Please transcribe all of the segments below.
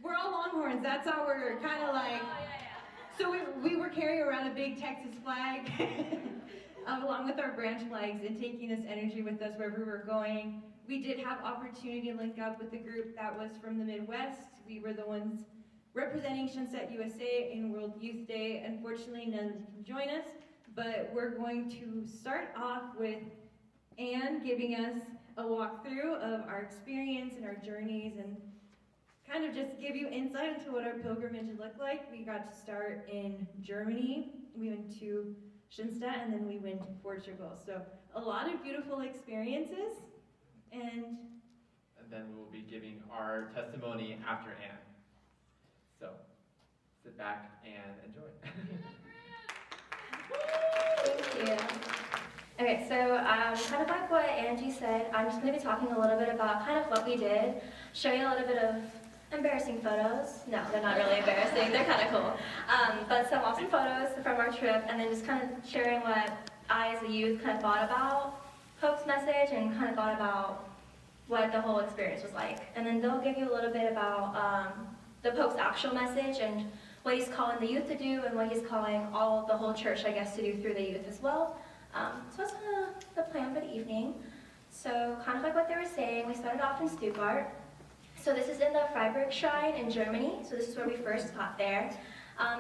We're all Longhorns. That's how we're kind of like. So we were carrying around a big Texas flag, along with our branch flags, and taking this energy with us wherever we were going. We did have opportunity to link up with the group that was from the Midwest. We were the ones representing Sunset USA in World Youth Day. Unfortunately, none can join us, but we're going to start off with Anne giving us a walkthrough of our experience and our journeys, and kind of just give you insight into what our pilgrimage looked like. We got to start in Germany. We went to Schoenstatt, and then we went to Portugal. So a lot of beautiful experiences, and then we will be giving our testimony after Anne. So sit back and enjoy. Thank you. Okay, so kind of like what Angie said, I'm just going to be talking a little bit about kind of what we did, show you a little bit of embarrassing photos. No, they're not really embarrassing, they're kind of cool. But some awesome photos from our trip, and then just kind of sharing what I as a youth kind of thought about Pope's message and kind of thought about what the whole experience was like. And then they'll give you a little bit about the Pope's actual message and what he's calling the youth to do and what he's calling all the whole church, I guess, to do through the youth as well. So that's kind of the plan for the evening. So kind of like what they were saying, we started off in Stuttgart. So this is in the Freiburg Shrine in Germany. So this is where we first got there.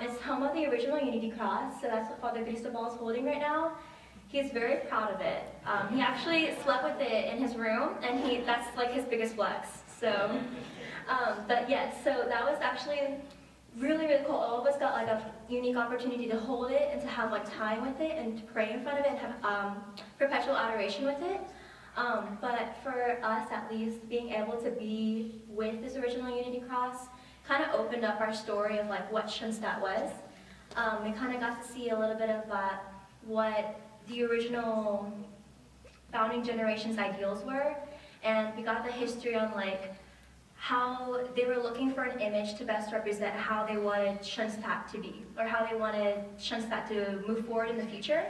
It's home of the original Unity Cross. So that's what Father Cristobal is holding right now. He's very proud of it. He actually slept with it in his room, and that's like his biggest flex. So, but yes, so that was actually really, really cool. All of us got like a unique opportunity to hold it and to have like time with it and to pray in front of it and have perpetual adoration with it. But for us, at least, being able to be with this original Unity Cross kind of opened up our story of like what Schoenstatt was. We kind of got to see a little bit of what the original founding generation's ideals were, and we got the history on like how they were looking for an image to best represent how they wanted Schoenstatt to be, or how they wanted Schoenstatt to move forward in the future.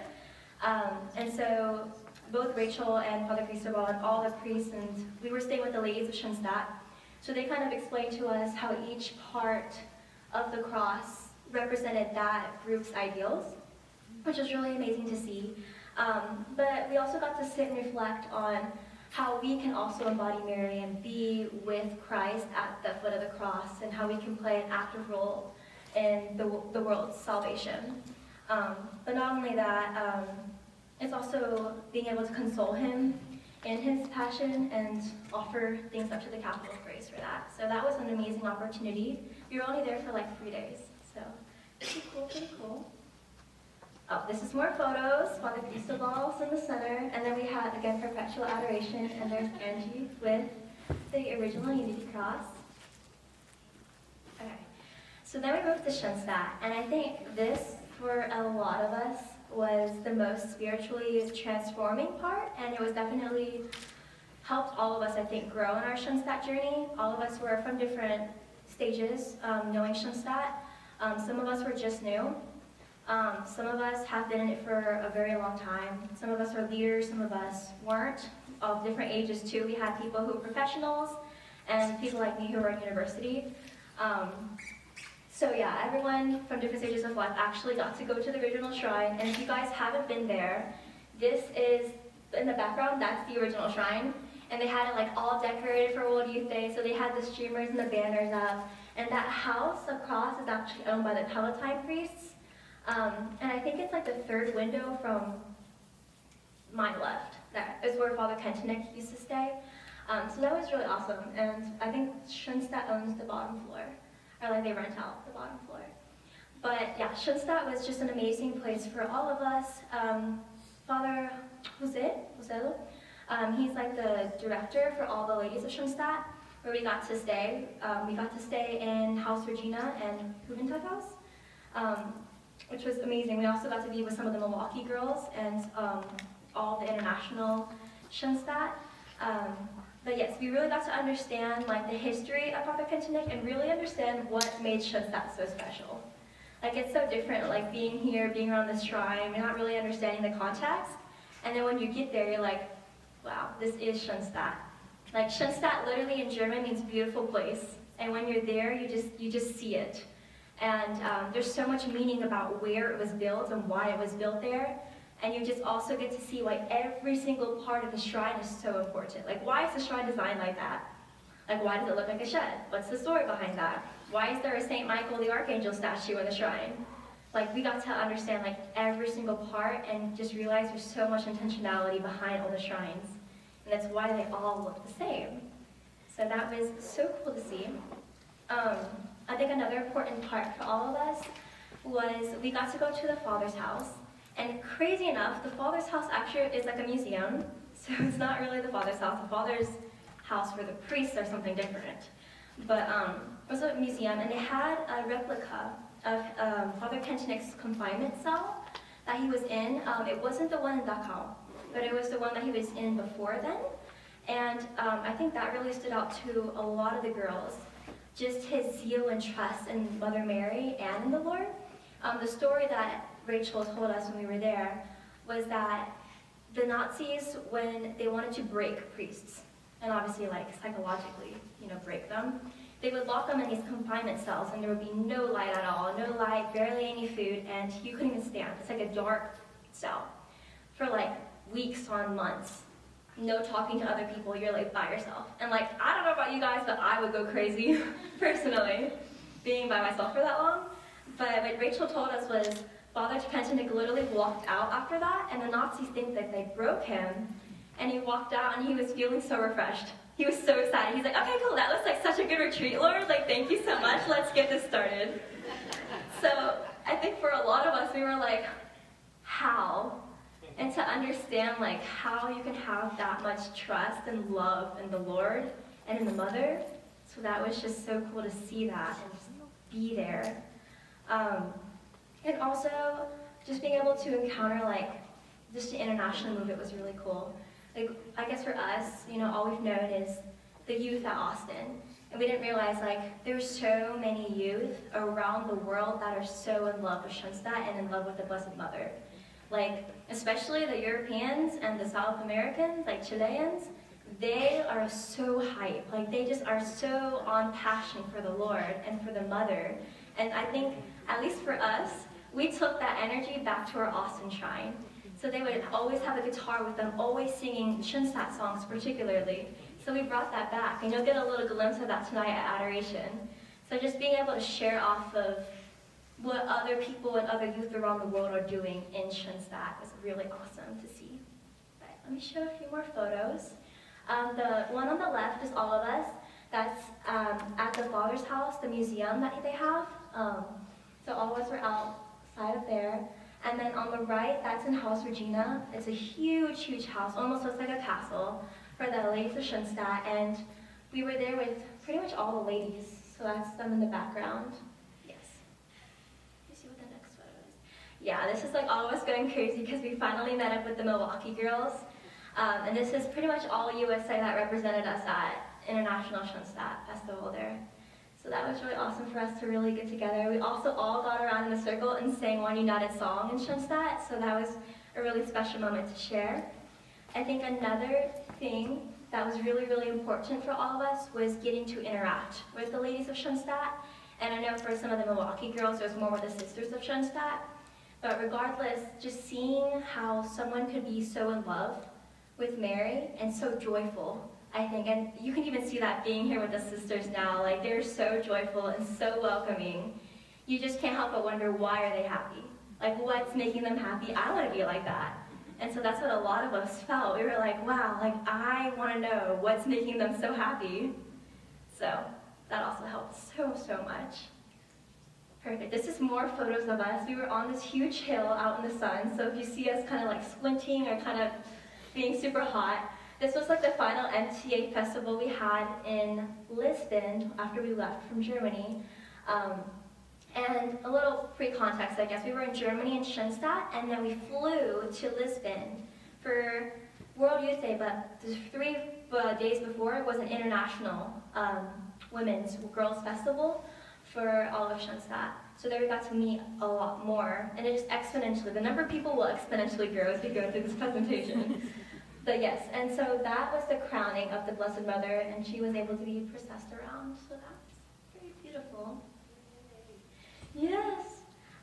And so both Rachel and Father Cristobal and all the priests, and we were staying with the ladies of Schoenstatt, so they kind of explained to us how each part of the cross represented that group's ideals, which was really amazing to see. But we also got to sit and reflect on how we can also embody Mary and be with Christ at the foot of the cross, and how we can play an active role in the world's salvation. But not only that, it's also being able to console him in his passion and offer things up to the capital of grace for that. So that was an amazing opportunity. We were only there for like 3 days, so pretty cool, pretty cool. Oh, this is more photos. Father Cristobal's in the center, and then we had, again, perpetual adoration, and there's Angie with the original Unity Cross. Okay, so then we moved to Schoenstatt, and I think this, for a lot of us, was the most spiritually transforming part, and it was definitely helped all of us, I think, grow in our Schoenstatt journey. All of us were from different stages, knowing Schoenstatt. Some of us were just new. Some of us have been in it for a very long time. Some of us are leaders, some of us weren't, of different ages too. We had people who were professionals and people like me who were in university. So yeah, everyone from different stages of life actually got to go to the original shrine. And if you guys haven't been there, this is, in the background, that's the original shrine. And they had it like all decorated for World Youth Day, so they had the streamers and the banners up. And that house across is actually owned by the Palatine priests. And I think it's like the third window from my left. That is where Father Kentenek used to stay. So that was really awesome. And I think Schoenstatt owns the bottom floor, or like they rent out the bottom floor. But yeah, Schoenstatt was just an amazing place for all of us. Father Joselo, he's like the director for all the ladies of Schoenstatt, where we got to stay. We got to stay in Haus Regina and Juventud House. Which was amazing. We also got to be with some of the Milwaukee girls and all the international Schoenstatt. But yes, we really got to understand like the history of Father Kentenek and really understand what made Schoenstatt so special. Like it's so different, like being here, being around this shrine, you're not really understanding the context. And then when you get there, you're like, wow, this is Schoenstatt. Like Schoenstatt literally in German means beautiful place. And when you're there, you just see it. And there's so much meaning about where it was built and why it was built there. And you just also get to see why every single part of the shrine is so important. Like, why is the shrine designed like that? Like, why does it look like a shed? What's the story behind that? Why is there a St. Michael the Archangel statue in the shrine? Like, we got to understand, like, every single part and just realize there's so much intentionality behind all the shrines. And that's why they all look the same. So that was so cool to see. I think another important part for all of us was we got to go to the Father's house. And crazy enough, the Father's house actually is like a museum. So it's not really the Father's house. The Father's house for the priests or something different. But it was a museum, and they had a replica of Father Kentennick's confinement cell that he was in. It wasn't the one in Dachau, but it was the one that he was in before then. And I think that really stood out to a lot of the girls, just his zeal and trust in Mother Mary and in the Lord. The story that Rachel told us when we were there was that the Nazis, when they wanted to break priests, and obviously like psychologically, break them, they would lock them in these confinement cells, and there would be no light at all, no light, barely any food, and you couldn't even stand. It's like a dark cell for like weeks on months. No talking to other people, you're like by yourself. And like, I don't know about you guys, but I would go crazy, personally, being by myself for that long. But what Rachel told us was Father Kentennick literally walked out after that, and the Nazis think that they broke him, and he walked out and he was feeling so refreshed. He was so excited. He's like, okay, cool, that looks like such a good retreat, Lord. Like, thank you so much. Let's get this started. So I think for a lot of us, we were like, how? And to understand like how you can have that much trust and love in the Lord and in the Mother. So that was just so cool to see that and just be there. And also just being able to encounter like just the international movement was really cool. Like, I guess for us, all we've known is the youth at Austin. And we didn't realize, like, there's so many youth around the world that are so in love with Schoenstatt and in love with the Blessed Mother. Like, especially the Europeans and the South Americans, like Chileans, they are so hype. Like, they just are so on passion for the Lord and for the Mother. And I think, at least for us, we took that energy back to our Austin shrine. So they would always have a guitar with them, always singing Schoenstatt songs particularly. So we brought that back, and you'll get a little glimpse of that tonight at Adoration. So just being able to share off of what other people and other youth around the world are doing in Schoenstatt was really awesome to see. But let me show a few more photos. The one on the left is all of us. That's at the Father's house, the museum that they have. So all of us were outside of there. And then on the right, that's in House Regina. It's a huge, huge house, almost looks like a castle for the ladies of Schoenstatt. And we were there with pretty much all the ladies. So that's them in the background. Yes. You see what the next photo is? Yeah, this is like all of us going crazy because we finally met up with the Milwaukee girls. And this is pretty much all USA that represented us at International Schoenstatt Festival there. So that was really awesome for us to really get together. We also all got around in a circle and sang one united song in Schoenstatt, so that was a really special moment to share. I think another thing that was really, really important for all of us was getting to interact with the ladies of Schoenstatt. And I know for some of the Milwaukee girls, there's more with the sisters of Schoenstatt. But regardless, just seeing how someone could be so in love with Mary and so joyful, I think, and you can even see that being here with the sisters now, like they're so joyful and so welcoming. You just can't help but wonder, why are they happy? Like, what's making them happy? I want to be like that. And so that's what a lot of us felt. We were like, wow, like I want to know what's making them so happy. So that also helped so, so much. Perfect. This is more photos of us. We were on this huge hill out in the sun, so if you see us kind of like squinting or kind of being super hot, this was like the final MTA festival we had in Lisbon after we left from Germany. And a little pre-context, I guess. We were in Germany in Schoenstatt, and then we flew to Lisbon for World Youth Day, but the 3 days before it was an international women's girls festival for all of Schoenstatt. So there we got to meet a lot more, and it just exponentially, the number of people will exponentially grow as we go through this presentation. But yes, and so that was the crowning of the Blessed Mother, and she was able to be processed around, so that's Beautiful. Yes.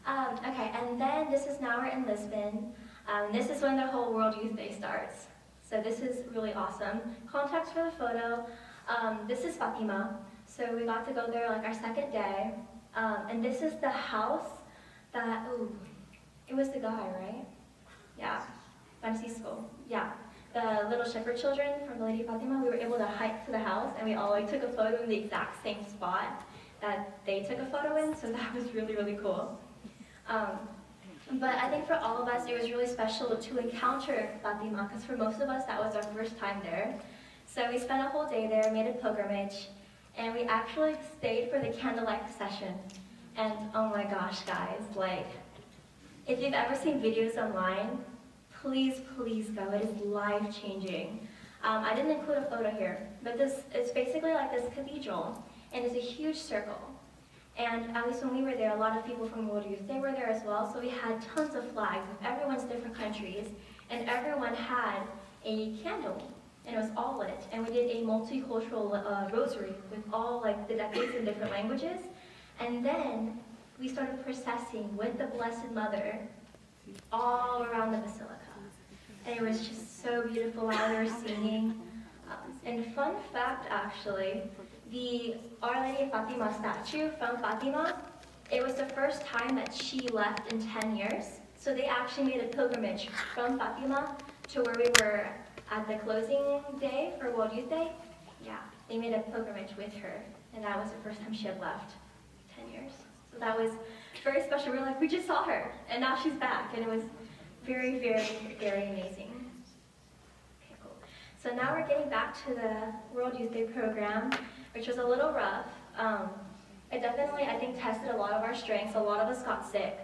Okay, and then now we're in Lisbon. This is when the whole World Youth Day starts. So this is really awesome. Context for the photo. This is Fatima. So we got to go there like our second day. And this is the house that, it was the guy, right? Yeah, Francisco, yeah. The little shepherd children from the Lady Fatima, we were able to hike to the house and we all like took a photo in the exact same spot that they took a photo in, so that was really, really cool. But I think for all of us, it was really special to encounter Fatima, because for most of us, that was our first time there. So we spent a whole day there, made a pilgrimage, and we actually stayed for the candlelight procession. And oh my gosh, guys, like, if you've ever seen videos online, please, please go. It is life-changing. I didn't include a photo here, but it's basically like this cathedral, and it's a huge circle. And at least when we were there, a lot of people from World Youth, they were there as well, so we had tons of flags of everyone's different countries, and everyone had a candle, and it was all lit. And we did a multicultural rosary with all like the decades in different languages. And then we started processing with the Blessed Mother all around the basilica. And it was just so beautiful while we were singing. And fun fact, actually, the Our Lady of Fatima statue from Fatima, it was the first time that she left in 10 years. So they actually made a pilgrimage from Fatima to where we were at the closing day for World Youth Day. Yeah, they made a pilgrimage with her, and that was the first time she had left, 10 years. So that was very special. We were like, we just saw her, and now she's back, and it was very, very, very amazing. Okay, cool. So now we're getting back to the World Youth Day program, which was a little rough. It definitely, I think, tested a lot of our strengths. A lot of us got sick.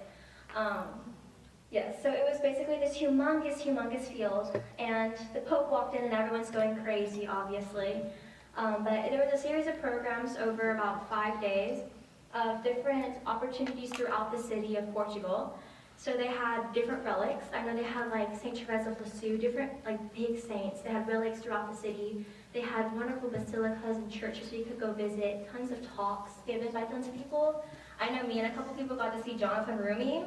Yes, so it was basically this humongous, humongous field, and the Pope walked in and everyone's going crazy, obviously. But there was a series of programs over about 5 days of different opportunities throughout the city of Portugal. So they had different relics. I know they had like St. Therese of Lisieux, different like big saints. They had relics throughout the city. They had wonderful basilicas and churches so you could go visit, tons of talks given by tons of people. I know me and a couple people got to see Jonathan Rumi.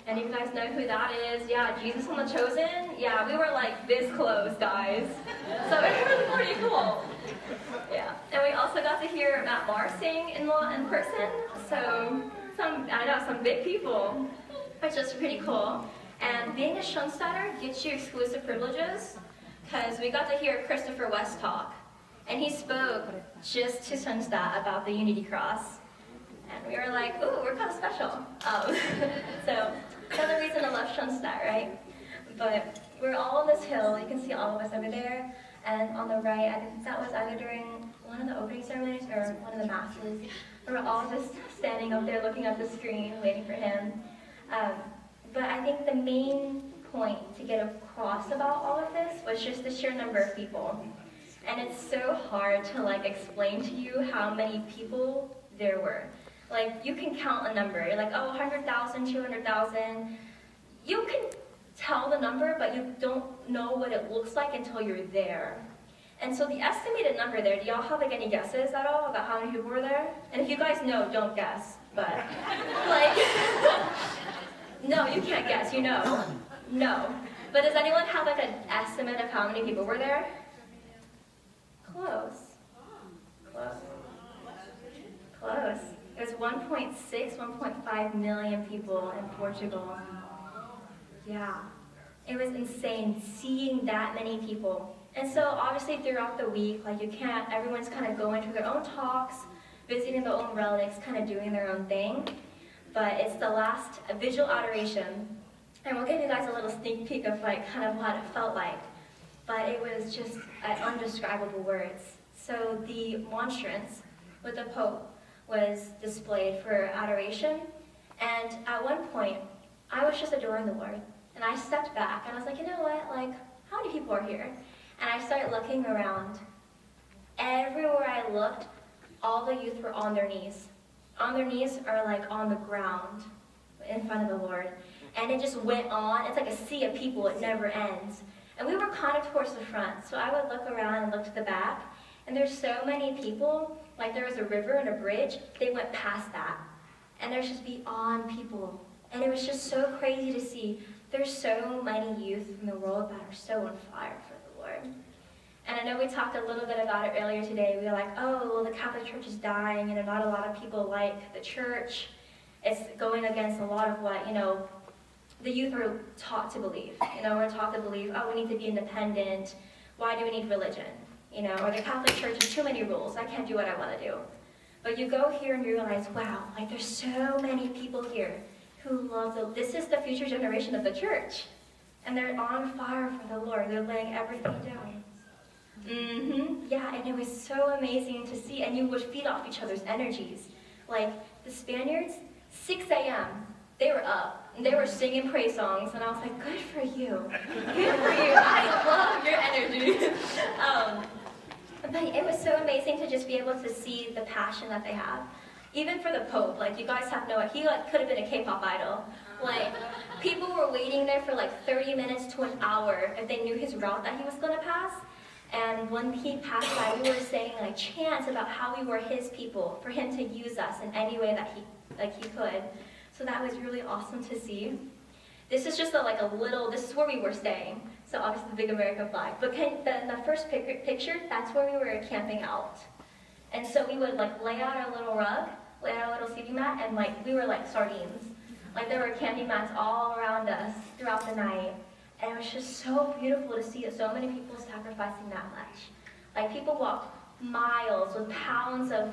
And you guys know who that is? Yeah, Jesus and the Chosen. Yeah, we were like this close, guys. So it was pretty cool. Yeah, and we also got to hear Matt Barr sing in person. So I know some big people, which is pretty cool. And being a Schoenstatter gets you exclusive privileges, because we got to hear Christopher West talk, and he spoke just to Schoenstatt about the Unity Cross. And we were like, ooh, we're kind of special. So another reason I love Schoenstatt, right? But we're all on this hill. You can see all of us over there. And on the right, I think that was either during one of the opening ceremonies or one of the masses. We were all just standing up there looking at the screen, waiting for him. But I think the main point to get across about all of this was just the sheer number of people. And it's so hard to like explain to you how many people there were. Like, you can count a number. You're like, oh, 100,000, 200,000. You can tell the number, but you don't know what it looks like until you're there. And so the estimated number there, do y'all have like any guesses at all about how many people were there? And if you guys know, don't guess. But, like, no, you can't guess, you know. No. But does anyone have like an estimate of how many people were there? Close. Close. Close. It was 1.6, 1.5 million people in Portugal. Yeah. It was insane seeing that many people. And so obviously throughout the week, like everyone's kind of going to their own talks, visiting their own relics, kind of doing their own thing. But it's the last visual adoration. And we'll give you guys a little sneak peek of like kind of what it felt like. But it was just undescribable words. So the monstrance with the Pope was displayed for adoration. And at one point, I was just adoring the Lord. And I stepped back and I was like, you know what, like, how many people are here? And I started looking around. Everywhere I looked, all the youth were on their knees. On their knees or like on the ground in front of the Lord. And it just went on. It's like a sea of people, it never ends. And we were kind of towards the front, so I would look around and look to the back, And there's so many people, like there was a river and a bridge, they went past that. And there's just beyond people. And it was just so crazy to see. There's so many youth in the world that are so on fire for the Lord. And I know we talked a little bit about it earlier today. We were like, oh, well, the Catholic Church is dying, not a lot of people like the church. It's going against a lot of what, the youth are taught to believe. We're taught to believe, oh, we need to be independent. Why do we need religion? Or the Catholic Church has too many rules. I can't do what I want to do. But you go here and you realize, wow, like there's so many people here who love this is the future generation of the church. And they're on fire for the Lord. They're laying everything down. Yeah, and it was so amazing to see. And you would feed off each other's energies. Like the Spaniards, 6 a.m., they were up. And they were singing praise songs. And I was like, good for you. Good for you. I love your energy. But it was so amazing to just be able to see the passion that they have. Even for the Pope, like you guys have he could have been a K-pop idol. Like people were waiting there for like 30 minutes to an hour if they knew his route that he was gonna pass. And when he passed by, we were saying like chants about how we were his people, for him to use us in any way that he could. So that was really awesome to see. This is just this is where we were staying. So obviously the big American flag. But the first picture, that's where we were camping out. And so we would lay out our little rug, lay out our little sleeping mat, and we were like sardines. Like there were camping mats all around us throughout the night. And it was just so beautiful to see so many people sacrificing that much. Like people walk miles with pounds of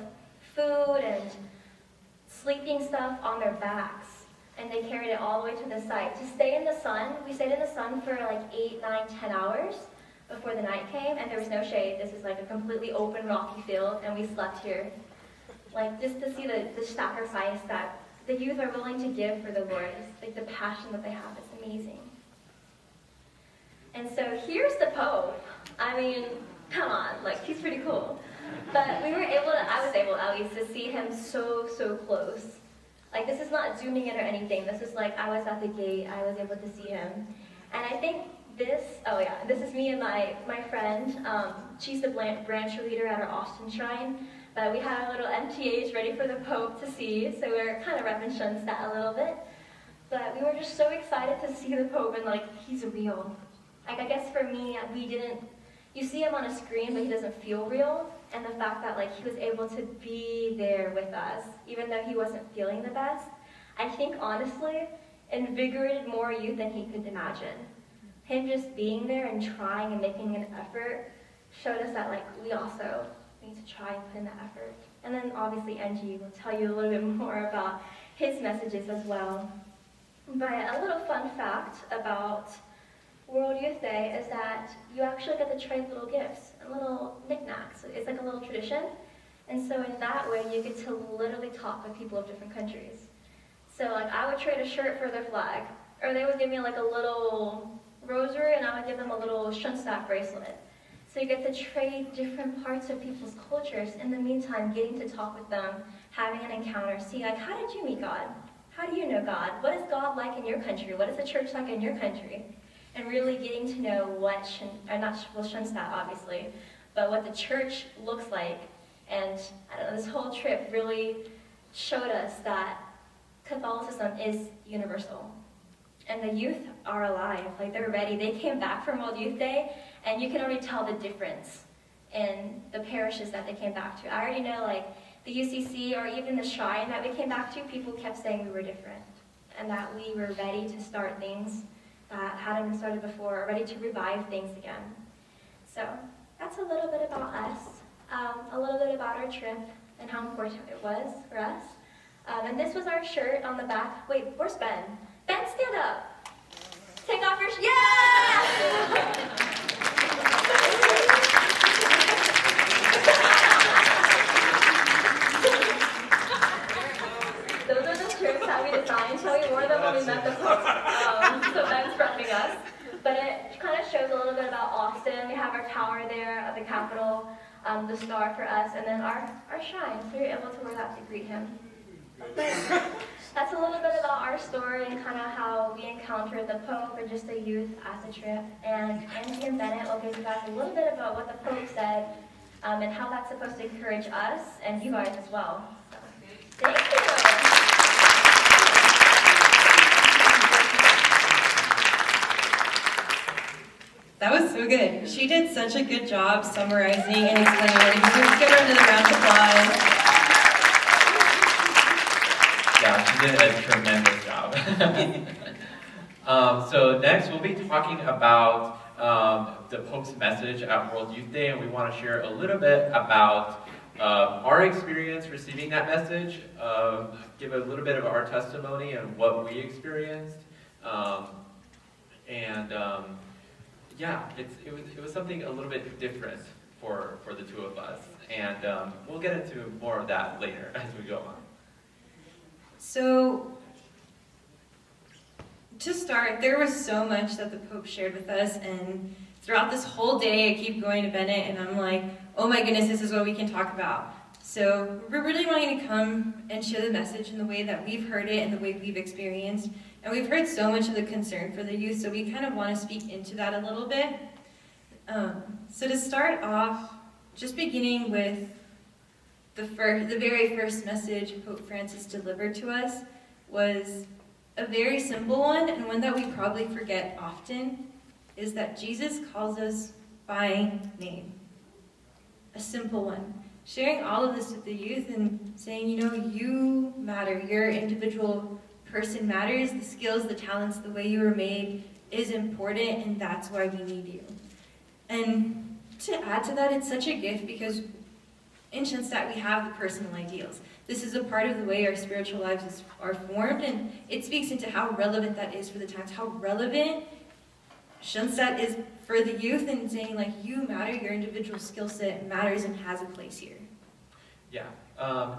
food and sleeping stuff on their backs. And they carried it all the way to the site. To stay in the sun, we stayed in the sun for 8, 9, 10 hours before the night came, and there was no shade. This is a completely open, rocky field, and we slept here. Just to see the sacrifice that the youth are willing to give for the Lord, the passion that they have, it's amazing. And so here's the Pope. I mean, come on, he's pretty cool. But I was able at least to see him so close. This is not zooming in or anything. This is I was at the gate. I was able to see him. And I think this is me and my friend. She's the branch leader at our Austin shrine. But we had our little MTAs ready for the Pope to see. So we were kind of repping Schoenstatt a little bit. But we were just so excited to see the Pope and he's real. I guess for me, you see him on a screen, but he doesn't feel real. And the fact that he was able to be there with us, even though he wasn't feeling the best, I think honestly invigorated more youth than he could imagine. Him just being there and trying and making an effort showed us that we also need to try and put in the effort. And then obviously Angie will tell you a little bit more about his messages as well. But a little fun fact about World Youth Day is that you actually get to trade little gifts and little knickknacks. It's a little tradition. And so in that way, you get to literally talk with people of different countries. So I would trade a shirt for their flag, or they would give me a little rosary, and I would give them a little Schoenstatt bracelet. So you get to trade different parts of people's cultures. In the meantime, getting to talk with them, having an encounter, see how did you meet God? How do you know God? What is God like in your country? What is the church like in your country? And really getting to know Schoenstatt obviously, but what the church looks like. And this whole trip really showed us that Catholicism is universal. And the youth are alive, they're ready. They came back from World Youth Day, and you can already tell the difference in the parishes that they came back to. I already know the UCC or even the shrine that we came back to, people kept saying we were different and that we were ready to start things that hadn't been started before, ready to revive things again. So that's a little bit about us, a little bit about our trip and how important it was for us. And this was our shirt on the back. Wait, where's Ben? Ben, stand up. Take off your yeah! Those are the shirts that we designed. So we wore them when we met the Pope. So Ben's repping us. But it kind of shows a little bit about Austin. We have our tower there at the Capitol, the star for us, and then our shrine. So you're able to wear that to greet him. But that's a little bit about our story and kind of how we encountered the Pope and just the youth as a trip. And Angie and Bennett will give you guys a little bit about what the Pope said and how that's supposed to encourage us and you guys as well. So, thank you. That was so good. She did such a good job summarizing and explaining everything. So let's give her another round of applause. Yeah, she did a tremendous job. So next we'll be talking about the Pope's message at World Youth Day, and we want to share a little bit about our experience receiving that message, give a little bit of our testimony and what we experienced, yeah, it was something a little bit different for the two of us, and we'll get into more of that later as we go on. So, to start, there was so much that the Pope shared with us, and throughout this whole day I keep going to Bennett and I'm like, oh my goodness, this is what we can talk about. So we're really wanting to come and share the message in the way that we've heard it and the way we've experienced. And we've heard so much of the concern for the youth, so we kind of want to speak into that a little bit. So to start off, just beginning with the very first message Pope Francis delivered to us was a very simple one, and one that we probably forget often, is that Jesus calls us by name. A simple one. Sharing all of this with the youth and saying, you matter, your individual person matters, the skills, the talents, the way you were made is important, and that's why we need you. And to add to that, it's such a gift because in Schoenstatt we have the personal ideals. This is a part of the way our spiritual lives are formed, and it speaks into how relevant that is for the times, how relevant Schoenstatt is for the youth, and saying, you matter, your individual skill set matters and has a place here. Yeah,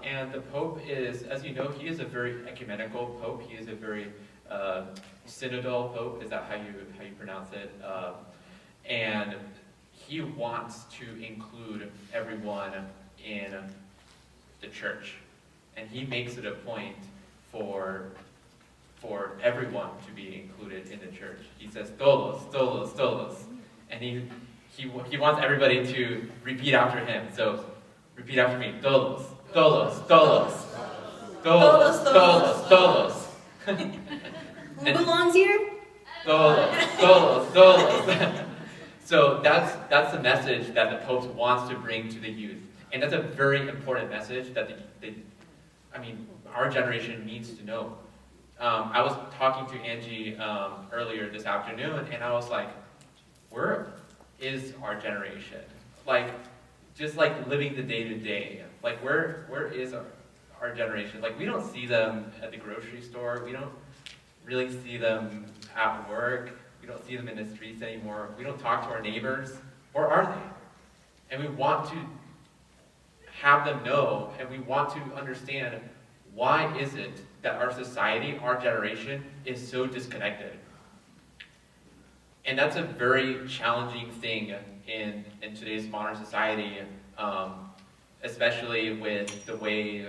and the Pope is, as you know, he is a very ecumenical Pope. He is a very synodal Pope. Is that how you pronounce it? And he wants to include everyone in the church, and he makes it a point for everyone to be included in the church. He says todos, todos, todos, and he wants everybody to repeat after him. So repeat after me: todos, todos, todos, todos, todos, todos. Who belongs here? Todos, todos, todos. So that's the message that the Pope wants to bring to the youth, and that's a very important message that our generation needs to know. I was talking to Angie earlier this afternoon, and I was like, where is our generation? Just living the day-to-day. Where is our generation? We don't see them at the grocery store. We don't really see them at work. We don't see them in the streets anymore. We don't talk to our neighbors. Or are they? And we want to have them know, and we want to understand, why is it that our society, our generation, is so disconnected? And that's a very challenging thing in today's modern society, especially with the way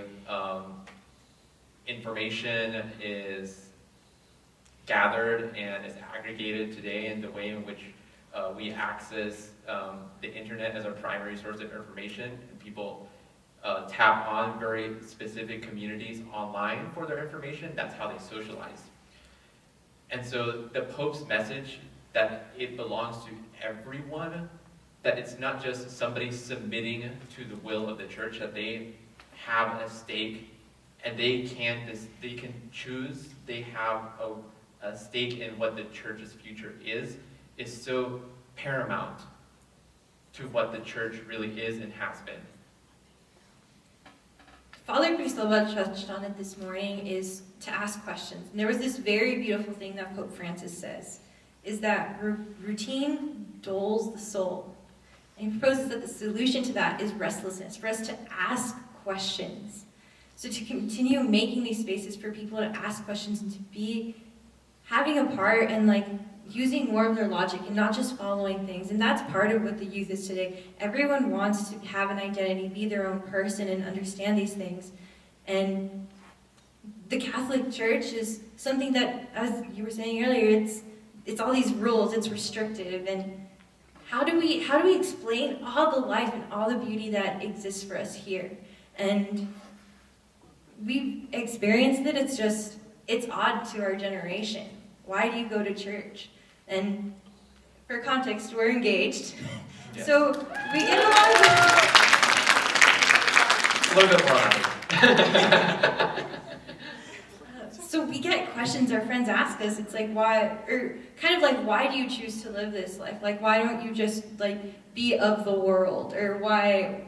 information is gathered and is aggregated today, and the way in which we access the internet as our primary source of information, and people tap on very specific communities online for their information. That's how they socialize. And so the Pope's message, that it belongs to everyone, that it's not just somebody submitting to the will of the church, that they have a stake and they can choose, they have a stake in what the church's future is so paramount to what the church really is and has been. Father Cristobal touched on it this morning, is to ask questions. And there was this very beautiful thing that Pope Francis says, is that routine dulls the soul. And he proposes that the solution to that is restlessness, for us to ask questions. So to continue making these spaces for people to ask questions and to be having a part and using more of their logic and not just following things. And that's part of what the youth is today. Everyone wants to have an identity, be their own person, and understand these things. And the Catholic Church is something that, as you were saying earlier, it's all these rules, it's restrictive. And how do we explain all the life and all the beauty that exists for us here? And we've experienced it. It's odd to our generation. Why do you go to church? And for context, we're engaged. Yes. So we get a lot of A little bit more honest. So we get questions our friends ask us. It's like, why, or kind of like, why do you choose to live this life? Like, why don't you just like be of the world? Or why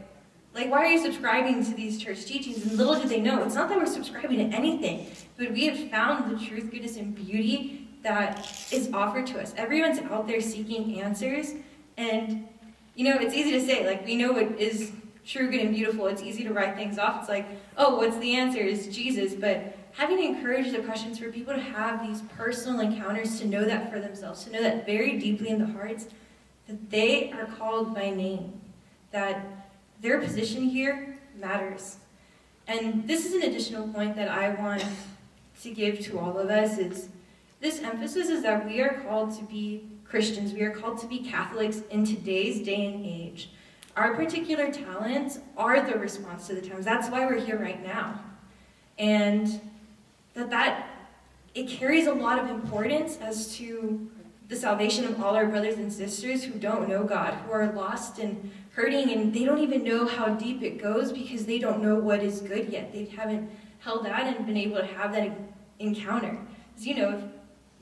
are you subscribing to these church teachings? And little do they know, it's not that we're subscribing to anything, but we have found the truth, goodness, and beauty that is offered to us. Everyone's out there seeking answers, and it's easy to say, like, we know what is true, good, and beautiful. It's easy to write things off. It's like, oh, what's the answer? It's Jesus. But having to encourage the questions for people to have these personal encounters, to know that for themselves, to know that very deeply in the hearts, that they are called by name, that their position here matters. And this is an additional point that I want to give to all of us, is this emphasis is that we are called to be Christians. We are called to be Catholics in today's day and age. Our particular talents are the response to the times. That's why we're here right now. And that it carries a lot of importance as to the salvation of all our brothers and sisters who don't know God, who are lost and hurting, and they don't even know how deep it goes because they don't know what is good yet. They haven't held that and been able to have that encounter. As if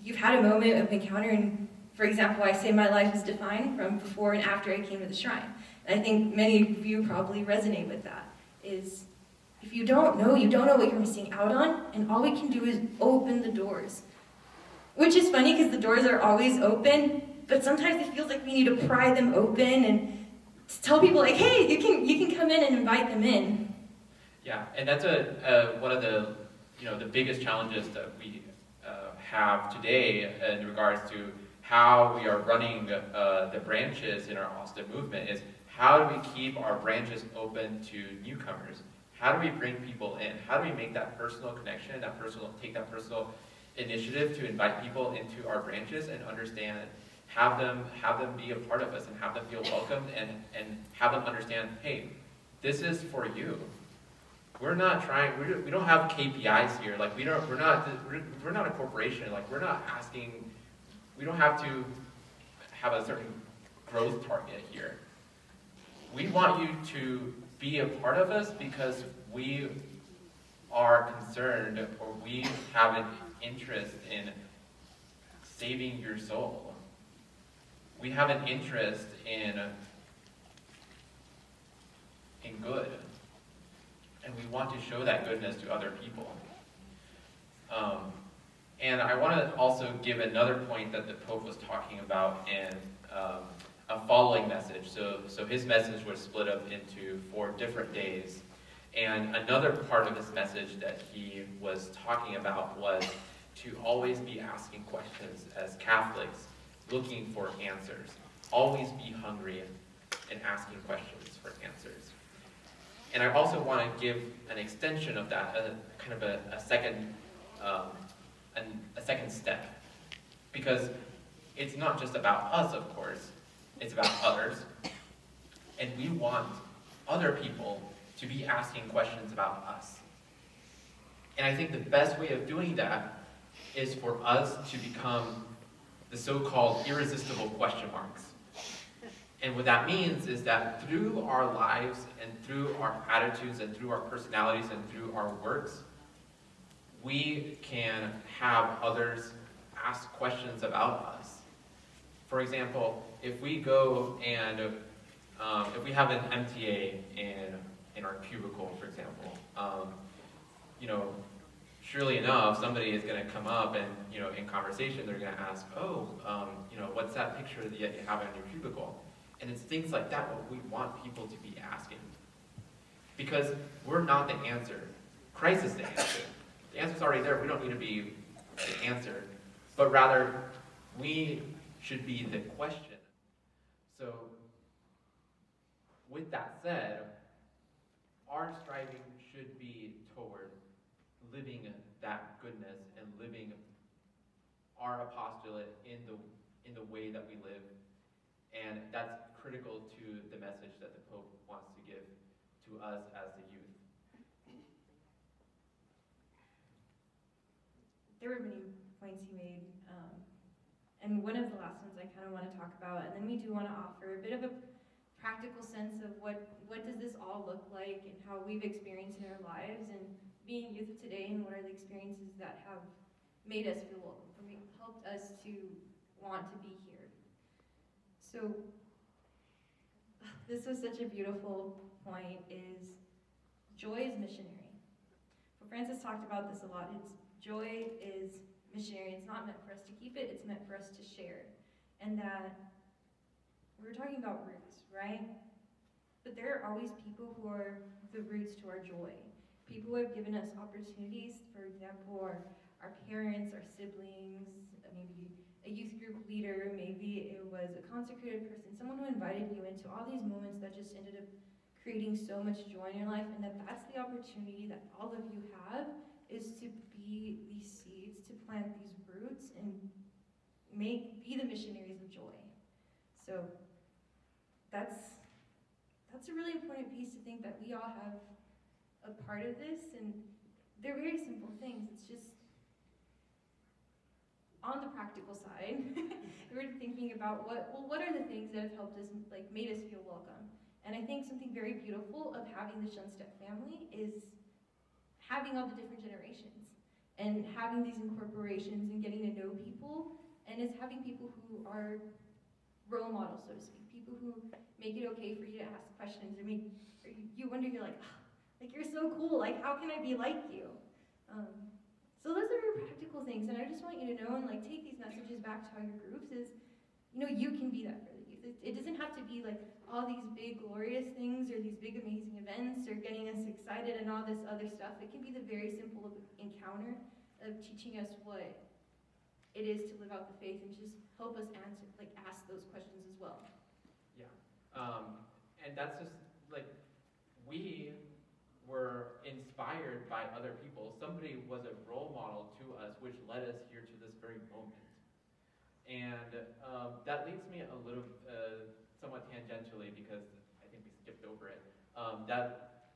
you've had a moment of encounter, and for example, I say my life is defined from before and after I came to the shrine. And I think many of you probably resonate with that, is if you don't know what you're missing out on, and all we can do is open the doors. Which is funny because the doors are always open, but sometimes it feels like we need to pry them open and tell people like, hey, you can come in and invite them in. Yeah, and that's one of the the biggest challenges that we have today in regards to how we are running the branches in our Austin movement is, how do we keep our branches open to newcomers? How do we bring people in? How do we make that personal connection, take that personal initiative to invite people into our branches and understand, have them be a part of us and have them feel welcomed and have them understand, hey, this is for you. We're not trying. We don't have KPIs here. Like we're not a corporation. Like we're not asking. We don't have to have a certain growth target here. We want you to be a part of us because we are concerned, or we have an interest in saving your soul. We have an interest in good. And we want to show that goodness to other people. And I want to also give another point that the Pope was talking about in a following message. So his message was split up into 4 different days. And another part of his message that he was talking about was to always be asking questions as Catholics, looking for answers. Always be hungry and asking questions for answers. And I also want to give an extension of that, kind of a second step, because it's not just about us, of course. It's about others, and we want other people to be asking questions about us. And I think the best way of doing that is for us to become the so-called irresistible question marks. And what that means is that through our lives and through our attitudes and through our personalities and through our works, we can have others ask questions about us. For example, if we go and if we have an MTA in our cubicle, for example, surely enough, somebody is going to come up and, in conversation, they're going to ask, what's that picture that you have in your cubicle? And it's things like that what we want people to be asking. Because we're not the answer. Christ is the answer. The answer's already there. We don't need to be the answer. But rather, we should be the question. So, with that said, our striving should be toward living that goodness and living our apostolate in the way that we live. And that's critical to the message that the Pope wants to give to us as the youth. There were many points he made, and one of the last ones I kind of want to talk about, and then we do want to offer a bit of a practical sense of what does this all look like and how we've experienced in our lives and being youth of today, and what are the experiences that have made us feel welcome, helped us to want to be here. So this was such a beautiful point, is joy is missionary. Well, Francis talked about this a lot. Joy is missionary. It's not meant for us to keep it, it's meant for us to share. And that we were talking about roots, right? But there are always people who are the roots to our joy. People who have given us opportunities, for example, our parents, our siblings, maybe a youth group leader, maybe it was a consecrated person, someone who invited you into all these moments that just ended up creating so much joy in your life, and that's the opportunity that all of you have, is to be these seeds, to plant these roots, and be the missionaries of joy. So that's a really important piece, to think that we all have a part of this, and they're very simple things. It's just on the practical side, we're thinking about what are the things that have helped us, made us feel welcome. And I think something very beautiful of having the Schoenstatt family is having all the different generations and having these incorporations and getting to know people, and it's having people who are role models, so to speak, people who make it okay for you to ask questions, or you wonder, you're like, oh, you're so cool, how can I be like you? So those are very practical things, and I just want you to know, and take these messages back to all your groups, is, you can be that for the youth. It doesn't have to be all these big glorious things, or these big amazing events, or getting us excited and all this other stuff. It can be the very simple encounter of teaching us what it is to live out the faith, and just help us answer, ask those questions as well. Yeah, and that's just, we were inspired by other people. Somebody was a role model to us, which led us here to this very moment. And that leads me a little, somewhat tangentially, because I think we skipped over it. That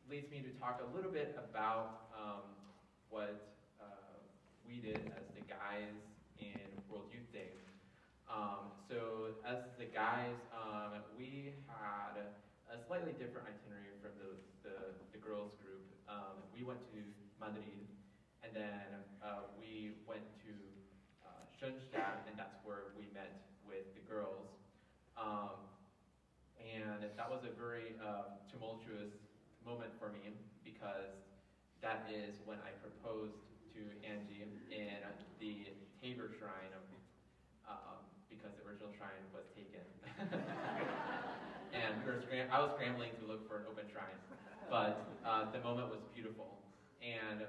leads me to talk a little bit about what we did as the guys in World Youth Day. So as the guys, we had a slightly different itinerary from the girls group. We went to Madrid, and then we went to Schoenstatt, and that's where we met with the girls. And that was a very tumultuous moment for me, because that is when I proposed to Angie in the Tabor Shrine, because the original shrine was taken. And I was scrambling to look for an open shrine, but the moment was beautiful. And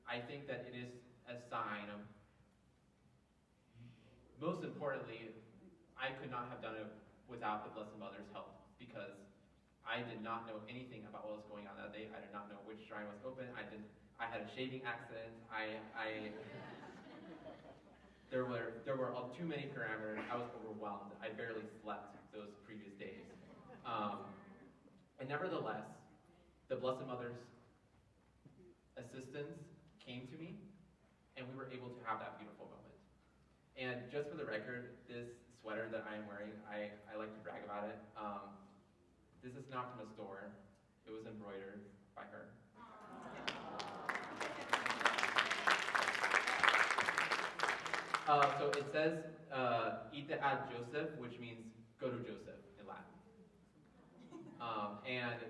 I think that it is a sign of, most importantly, I could not have done it without the Blessed Mother's help, because I did not know anything about what was going on that day. I did not know which shrine was open. I had a shaving accident. There were too many parameters. I was overwhelmed. I barely slept those previous days. And nevertheless, the Blessed Mother's assistance came to me, and we were able to have that beautiful moment. And just for the record, this sweater that I am wearing, I like to brag about it. This is not from a store. It was embroidered by her. So it says, ite ad Joseph, which means go to Joseph in Latin. And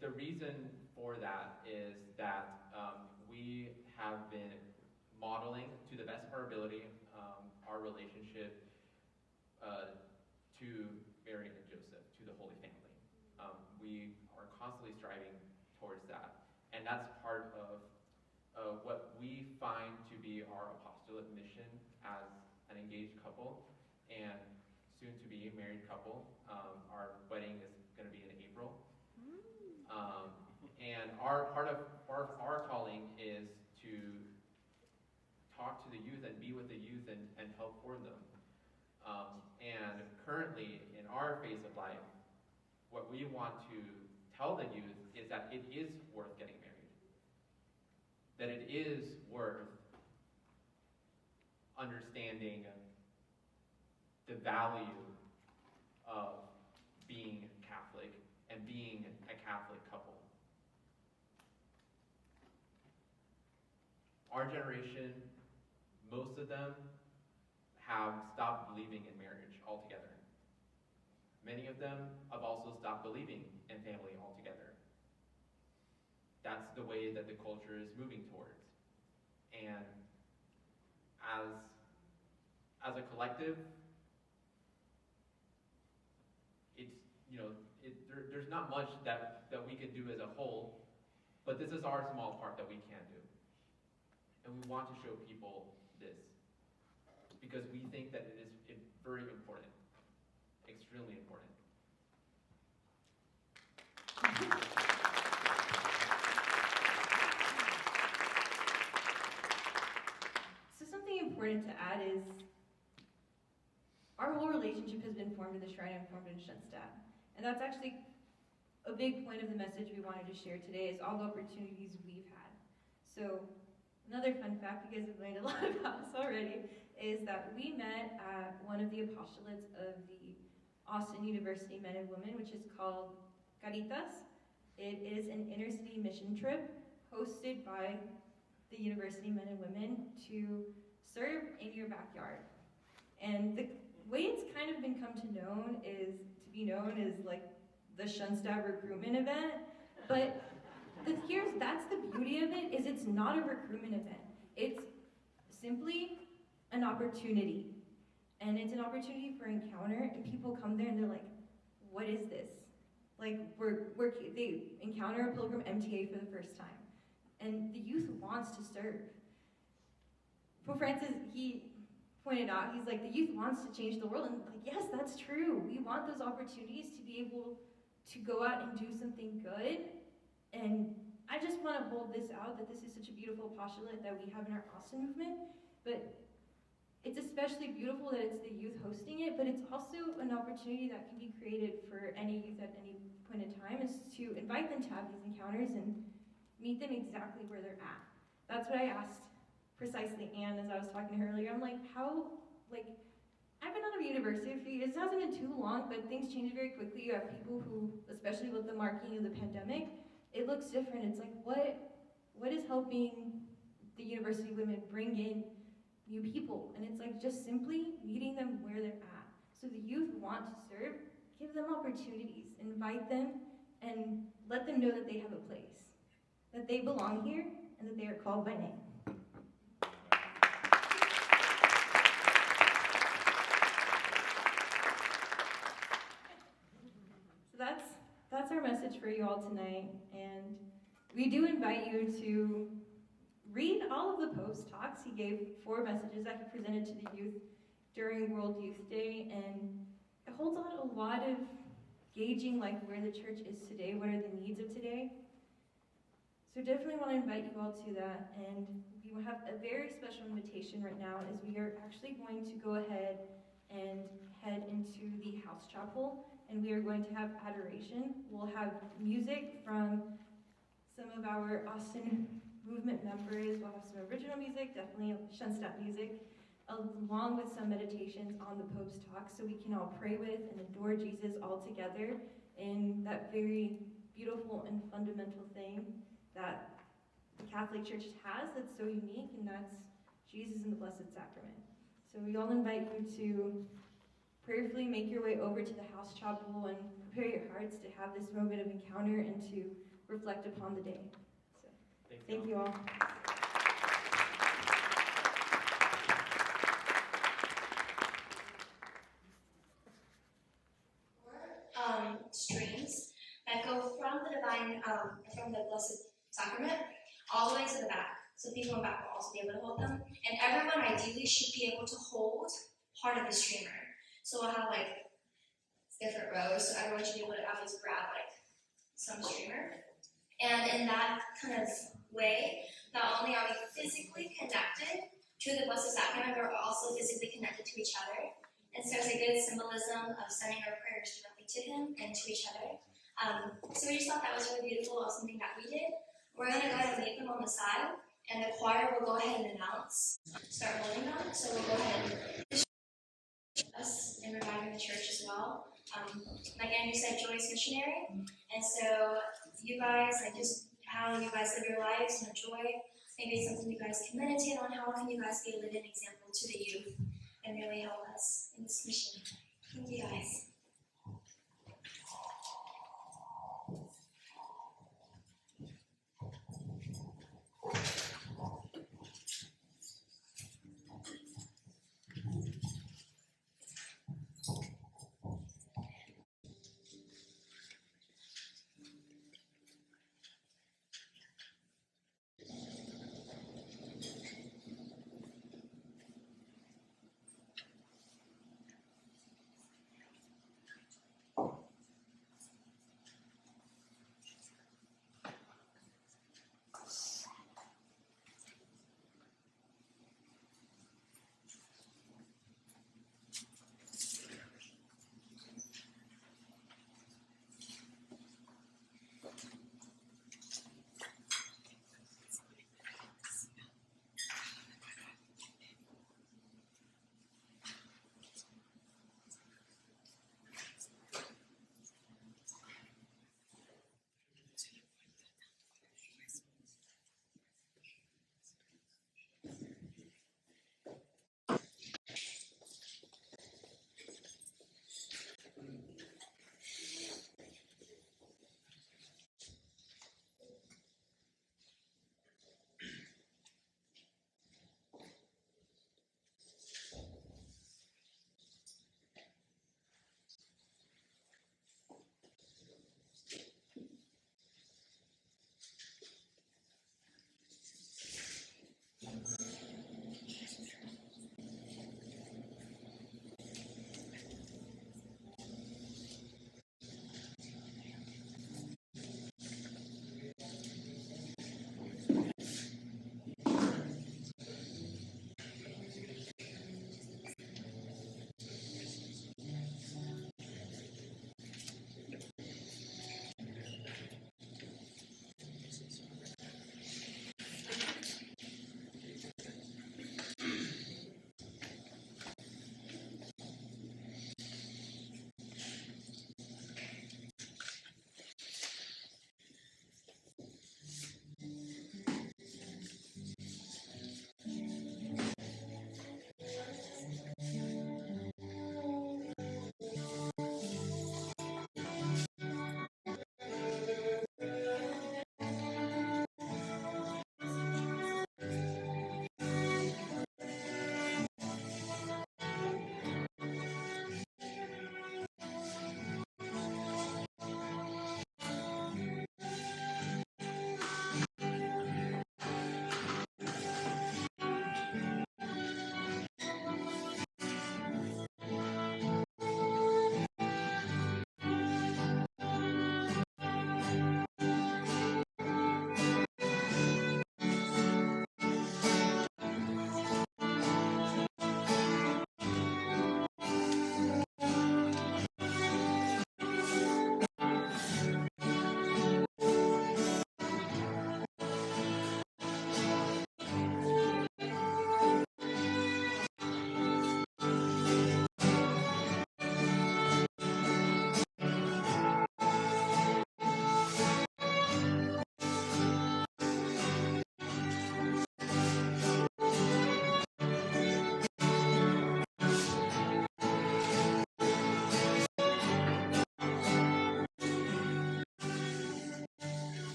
the reason for that is that we have been modeling, to the best of our ability, our relationship to Mary and Joseph, to the Holy Family. We are constantly striving towards that. And that's part of what we find to be our apostolate mission as an engaged couple and soon to be a married couple. Our wedding is going to be in April. And part of our calling is to talk to the youth and be with the youth and help for them. And currently, in our phase of life, what we want to tell the youth is that it is worth getting married. That it is worth understanding the value of being Catholic and being a Catholic couple. Our generation, most of them have stopped believing in marriage altogether. Many of them have also stopped believing in family altogether. That's the way that the culture is moving towards. And as a collective, it's, there's not much that we can do as a whole, but this is our small part that we can do. And we want to show people this because we think that it is very important, extremely important. So something important to add is our whole relationship has been formed in the Shrine and formed in Schoenstatt. And that's actually a big point of the message we wanted to share today is all the opportunities we've had. So another fun fact, you guys have learned a lot about us already, is that we met at one of the apostolates of the Austin University Men and Women, which is called Caritas. It is an inner-city mission trip hosted by the university men and women to serve in your backyard. And the way it's kind of been be known as like the Schoenstatt recruitment event, but that's the beauty of it, is it's not a recruitment event. It's simply an opportunity. And it's an opportunity for encounter, and people come there and they're like, what is this? Like, they encounter a Pilgrim MTA for the first time. And the youth wants to serve. Pope Francis, he pointed out, he's like, the youth wants to change the world. And like, yes, that's true. We want those opportunities to be able to go out and do something good. And I just want to hold this out, that this is such a beautiful apostolate that we have in our Austin movement. But it's especially beautiful that it's the youth hosting it, but it's also an opportunity that can be created for any youth at any point in time, is to invite them to have these encounters and meet them exactly where they're at. That's what I asked precisely Anne as I was talking to her earlier. I'm like, I've been out of university a few years. It hasn't been too long, but things change very quickly. You have people who, especially with the marking of the pandemic, it looks different. It's like, what is helping the university women bring in new people? And it's like just simply meeting them where they're at. So the youth want to serve, give them opportunities, invite them, and let them know that they have a place, that they belong here, and that they are called by name. So that's our message for you all tonight, and we do invite you to read all of the Pope's talks. He gave 4 messages that he presented to the youth during World Youth Day, and it holds out a lot of gauging like where the church is today, what are the needs of today. So definitely want to invite you all to that, and we will have a very special invitation right now, as we are actually going to go ahead and head into the house chapel, and we are going to have adoration. We'll have music from some of our Austin movement members. We'll have some original music, definitely Schoenstatt music, along with some meditations on the Pope's talk, so we can all pray with and adore Jesus all together in that very beautiful and fundamental thing that the Catholic Church has that's so unique, and that's Jesus in the Blessed Sacrament. So we all invite you to prayerfully make your way over to the house chapel and prepare your hearts to have this moment of encounter and to reflect upon the day. So thank you all. Streams that go from the from the Blessed Sacrament all the way to the back. So people in the back will also be able to hold them. And everyone ideally should be able to hold part of the streamer. So we'll have like different rows, so everyone should be able to at least grab like some streamer. And in that kind of way, not only are we physically connected to the Blessed Sacrament, but we're also physically connected to each other. And so it's a good symbolism of sending our prayers directly to him and to each other. So we just thought that was really beautiful of something that we did. We're going to go ahead and leave them on the side, and the choir will go ahead and announce, start holding them. So we'll go ahead and us in reviving the church as well. Like Andrew said, Joy is missionary, and so you guys, like just how you guys live your lives and joy, maybe it's something you guys can meditate on. How can you guys be a living example to the youth and really help us in this mission? Thank you guys.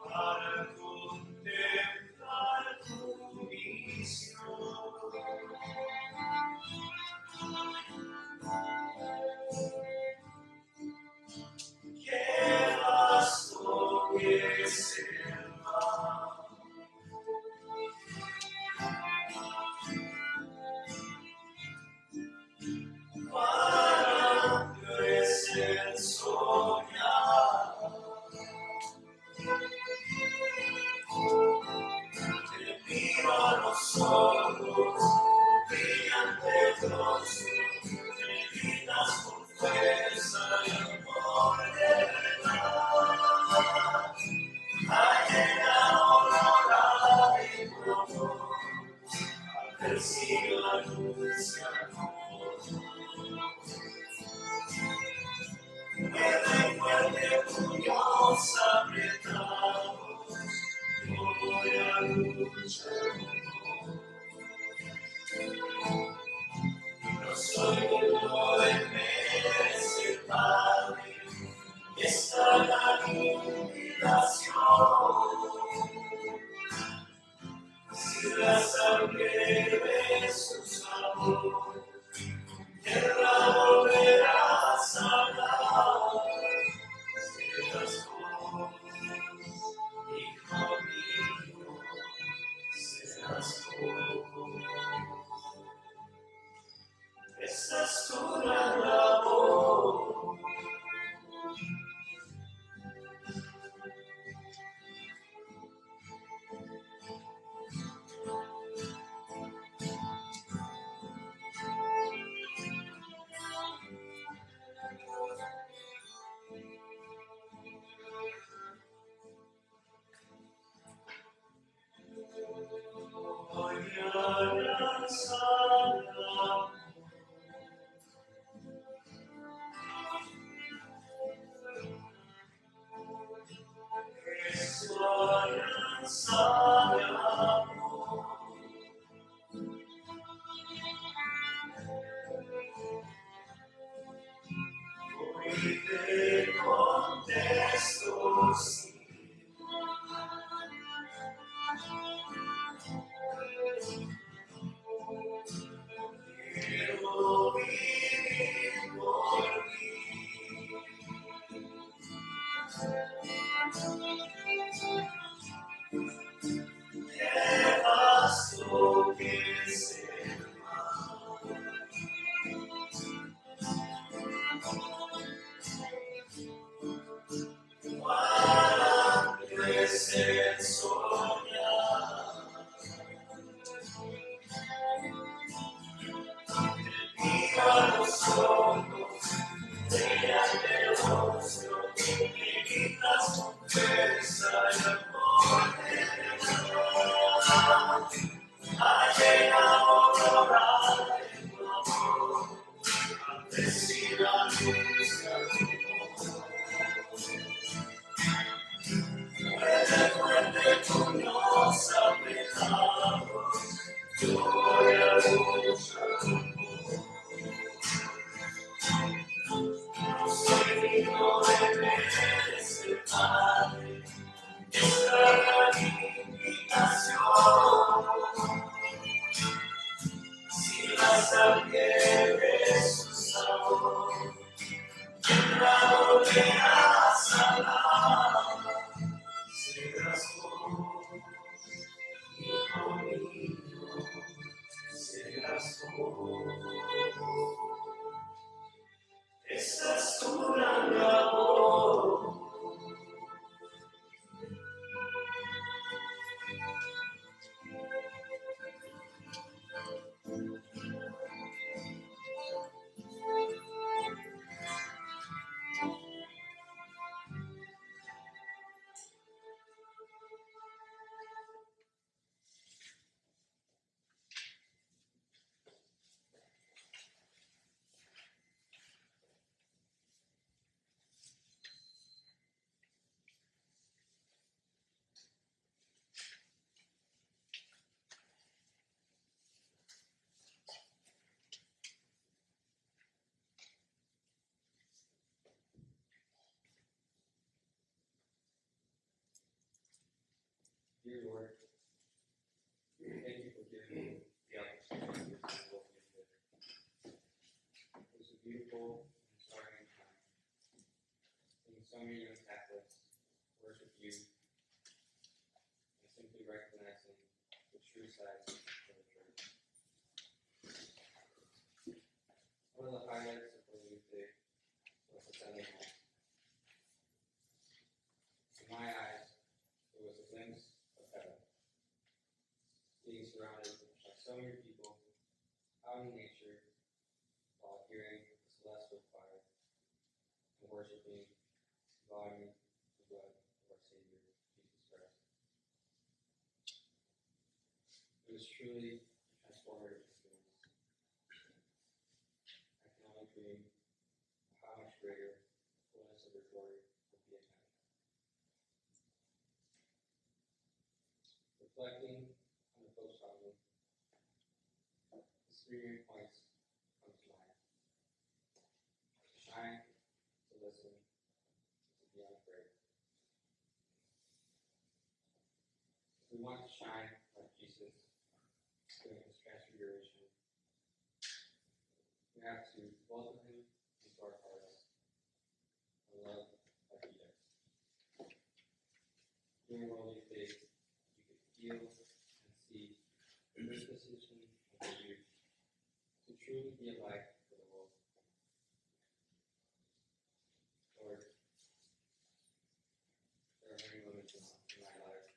Para contemplar tu visión. Qué vasto que es el mar. Cuán es el soñar. Te miro a los ojos, brillante rostro, me gritas con fuerza y amor de verdad. Ha llegado la hora de tu amor, a perseguir la luz y amor. Fuerte, fuerte, puños apretados, yo voy a luchar. No soy digno de merecer, Padre, esta gran invitación. Si la sangre de su sabor, tierra volverás a hablar. Serás tú, hijo mío, serás tú. Esta es tu gran labor. Voy a lanzarla. Esperanza de amor. Hoy te contesto sí. Quiero vivir por ti. Qué vasto que es el mar. Cuán es el soñar. Mira los ojos, brillante rostro, me gritas con fuerza y amor de verdad. Ha llegado la hora de tu amor, a decir la luz y al amor. Fuerte, fuerte, puños apretados, yo voy a luchar. No soy digno de merecer, Padre, esta gran invitación. Si la sangre de su sabor, tierra volverás a hablar. Serás tú, hijo mío, Dear Lord, thank you for giving me the opportunity to work with you. It was a beautiful and inspiring time. Seeing so many young Catholics worship you and simply recognizing the true size of the church. One of the highlights of the youth day was the Sunday night. In my eyes, it was a glimpse of heaven. Being surrounded by so many people out in nature while hearing the celestial choir and worshiping God the blood of our Savior, Jesus Christ. It was truly a transformative experience. I can only dream of how much greater the fullness of your glory will be in heaven. Reflecting on the Pope's homily, the 3 main points come to mind: to shine, to listen, to be unafraid. If we want to shine like Jesus during his transfiguration, we have to welcome him into our hearts and love like he does. During worldly faith, you can feel and see the disposition of the youth to truly be a light for the world. Lord, there are many moments in my life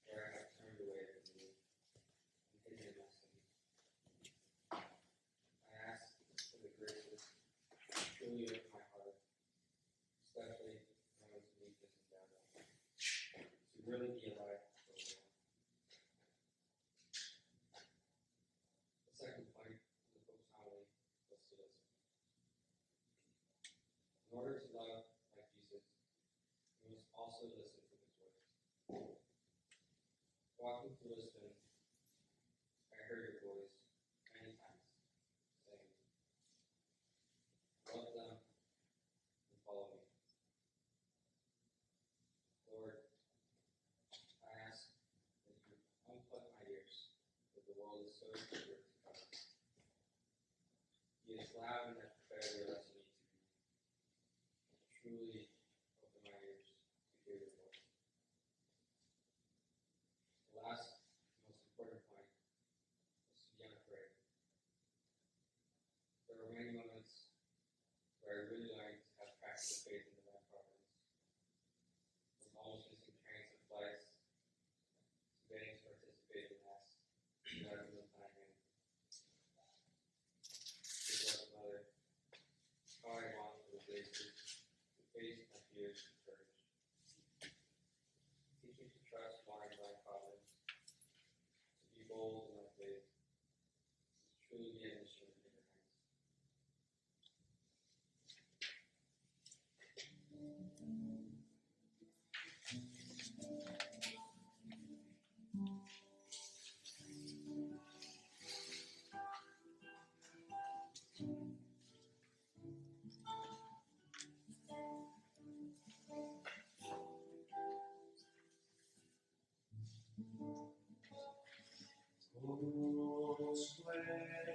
where I have turned away from you and hidden my sins. I ask for the graces to truly open my heart, especially when it's weakness and doubt, to really be a light for the world. The second point of the Pope's homily was to listen. In order to love like Jesus, we must also listen to his words. Walking to Lisbon, I heard your voice many times saying, love them and follow me. Lord, I ask that you unplug my ears, that the world is so eager to come. Be as loud and as prepared as I need to be. Truly open my ears to hear your voice. The last, most important point is to be unafraid. There were many moments where I really learned to have practical faith in divine providence. From almost missing trains and flights to getting to participate in Mass without even planning in. Dear Blessed Mother, how I long for the days to face my fears with courage. Teach me to trust more in divine providence, to be bold in my faith, to truly be an instrument in your hands.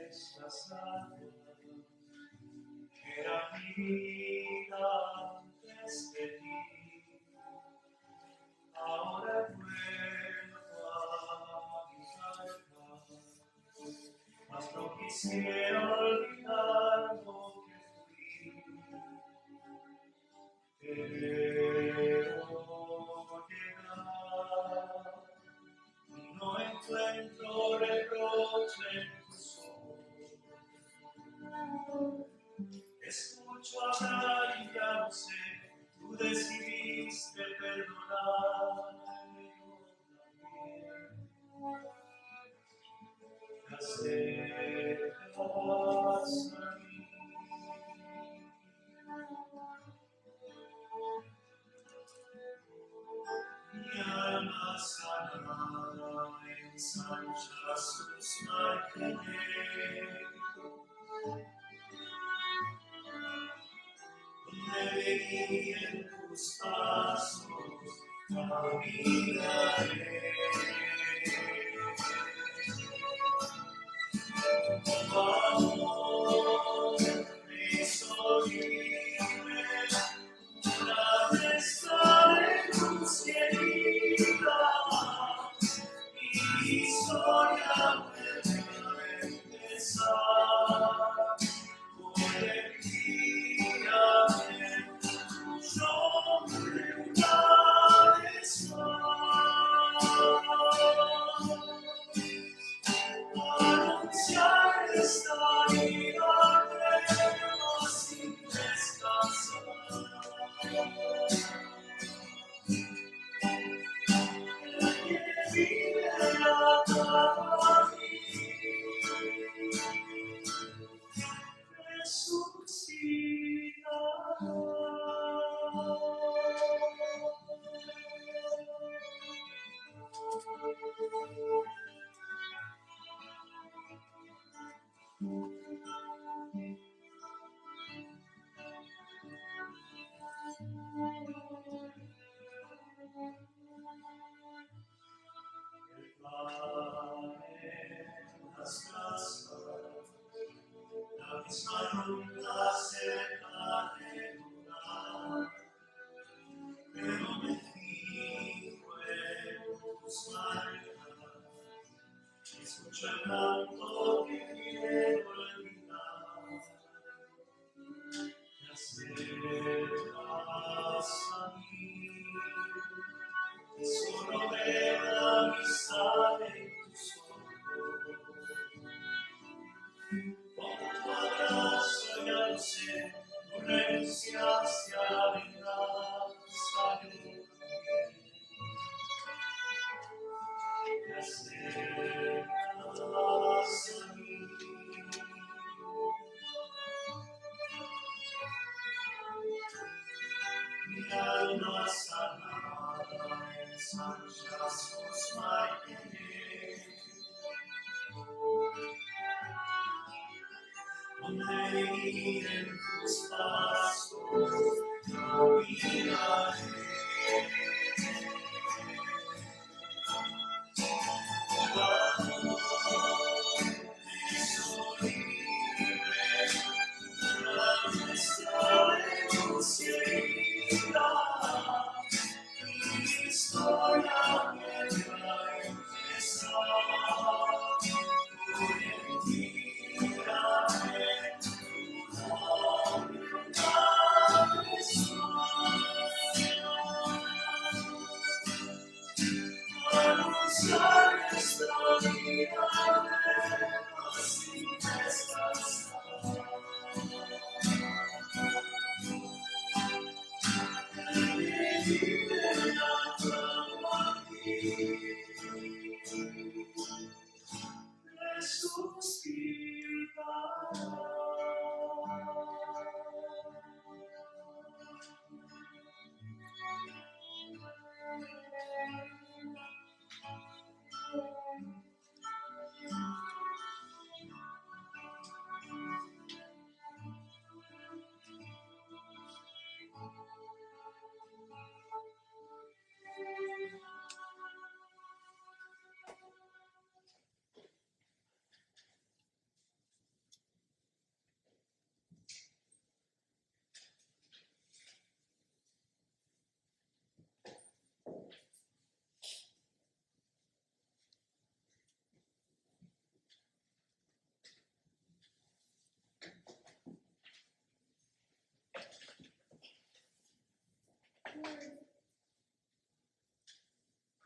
Estás que era vida antes de ti, ahora vuelvo a mi alma, mas no quisiera olvidar lo que fui. Quiero llegar y no encuentro reproche en tus ojos. Escucho hablar y ya no sé, tú decidiste perdonarme, yo también. Te acercas a mí. Mi alma sanada ensancha sus márgenes. Me veí en tus pasos,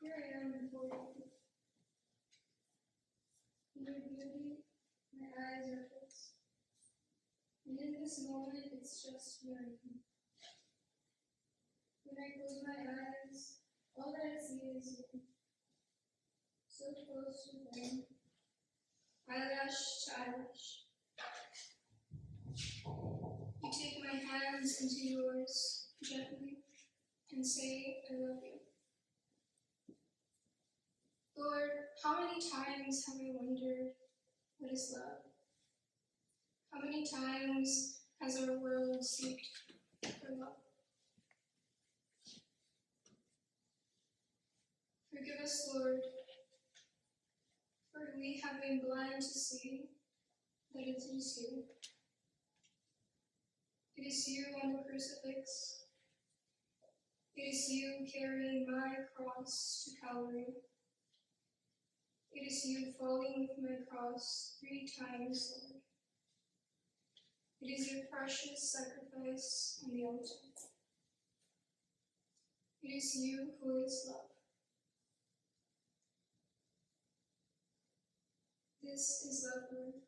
Here I am before you. In your beauty, my eyes are fixed. And in this moment, it's just you and me. When I close my eyes, all that I see is you. So close within, eyelash to eyelash. You take my hands into yours gently and say, I love you. Lord, how many times have I wondered, what is love? How many times has our world seeked for love? Forgive us, Lord, for we have been blind to see that it is you. It is you on the crucifix. It is you carrying my cross to Calvary. It is you falling with my cross 3 times, Lord. It is your precious sacrifice on the altar. It is you who is love. This is love, Lord.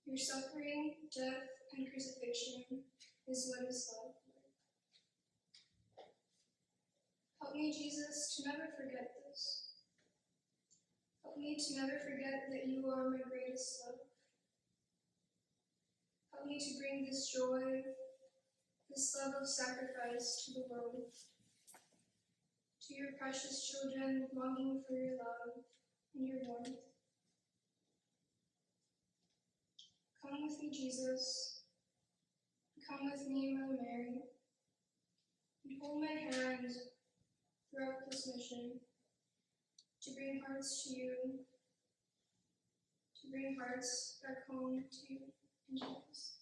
Your suffering, death, and crucifixion is what is love, Lord. Help me, Jesus, to never forget this. Help me to never forget that you are my greatest love. Help me to bring this joy, this love of sacrifice to the world, to your precious children longing for your love and your warmth. Come with me, Jesus. Come with me, Mother Mary, and hold my hand throughout this mission to bring hearts to you, to bring hearts back home to you in Jesus.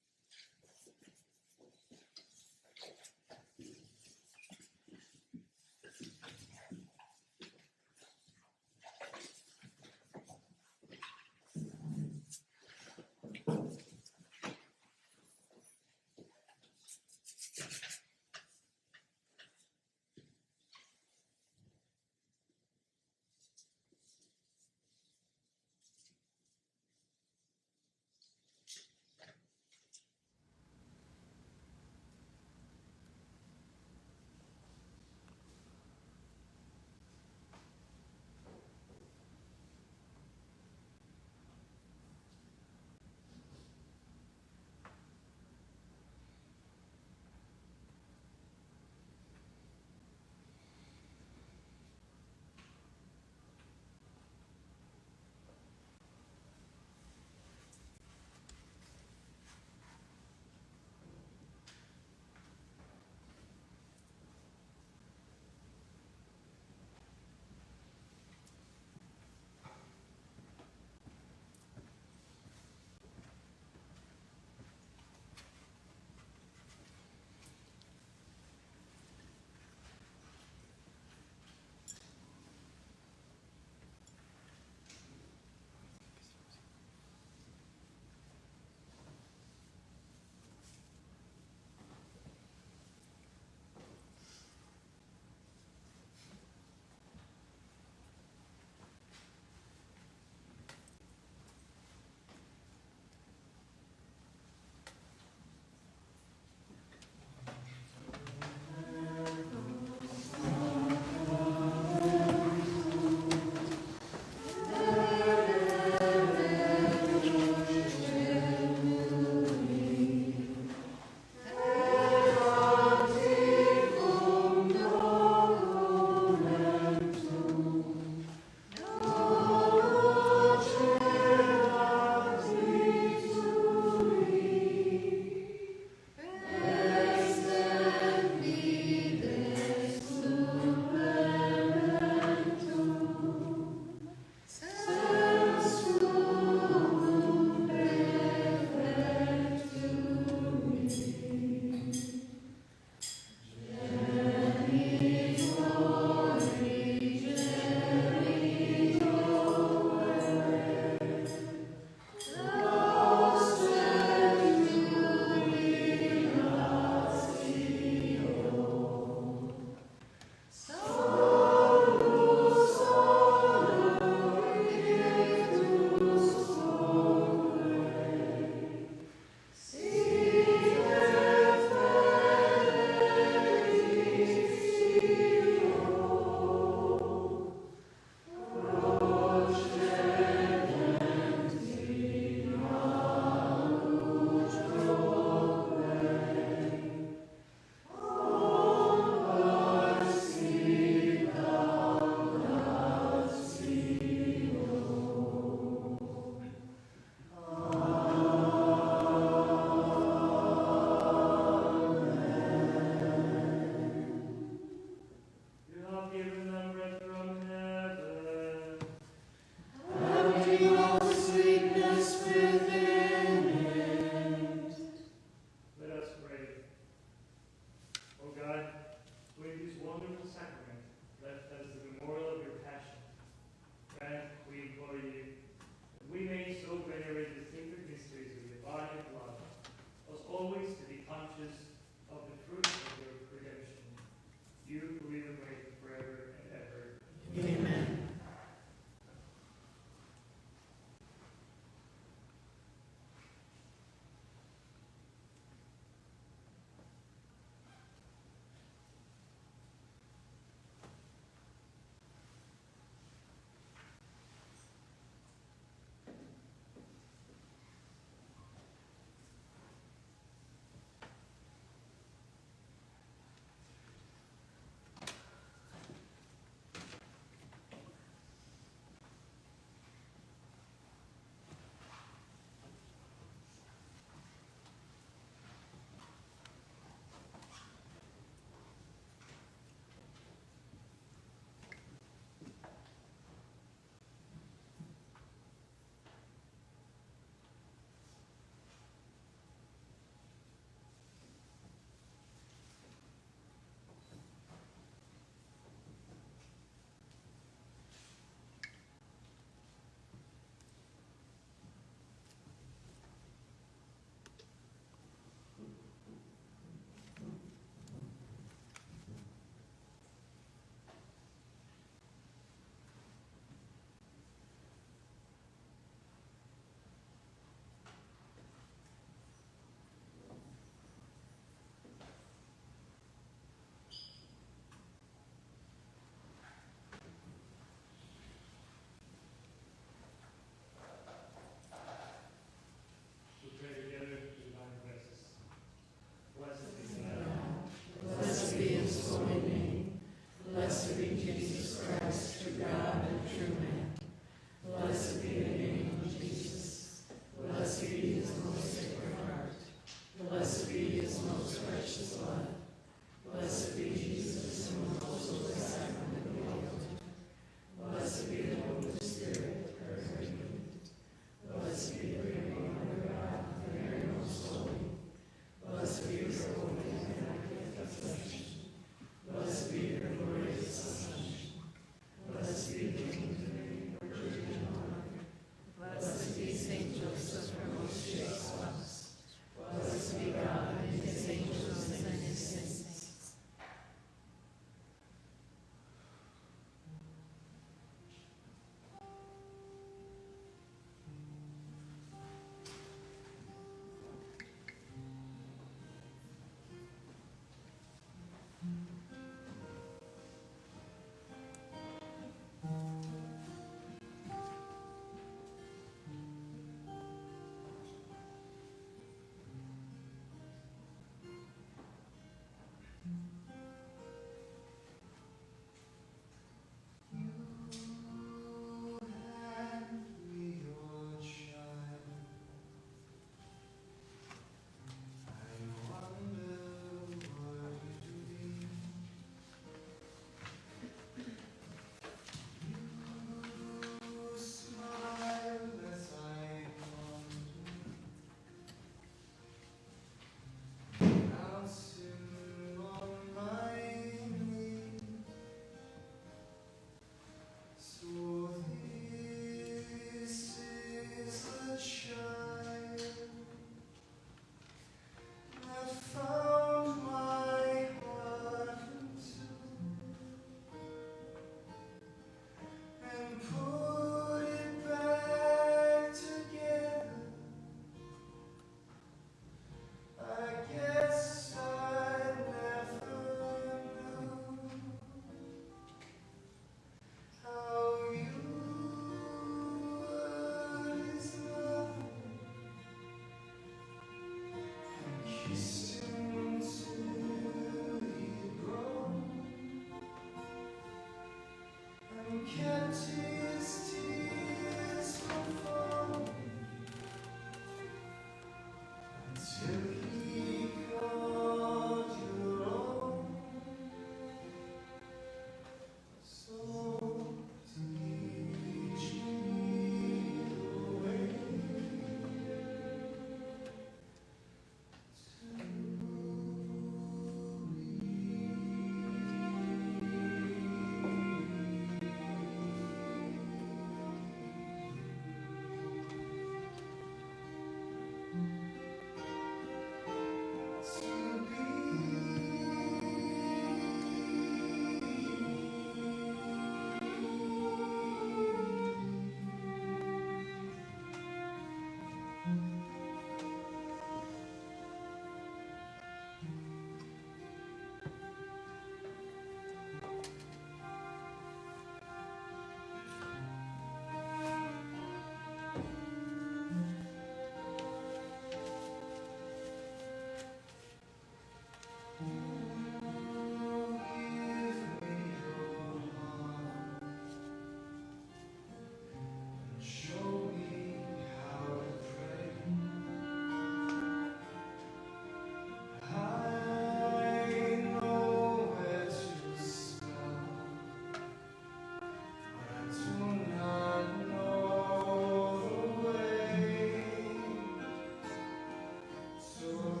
Lord.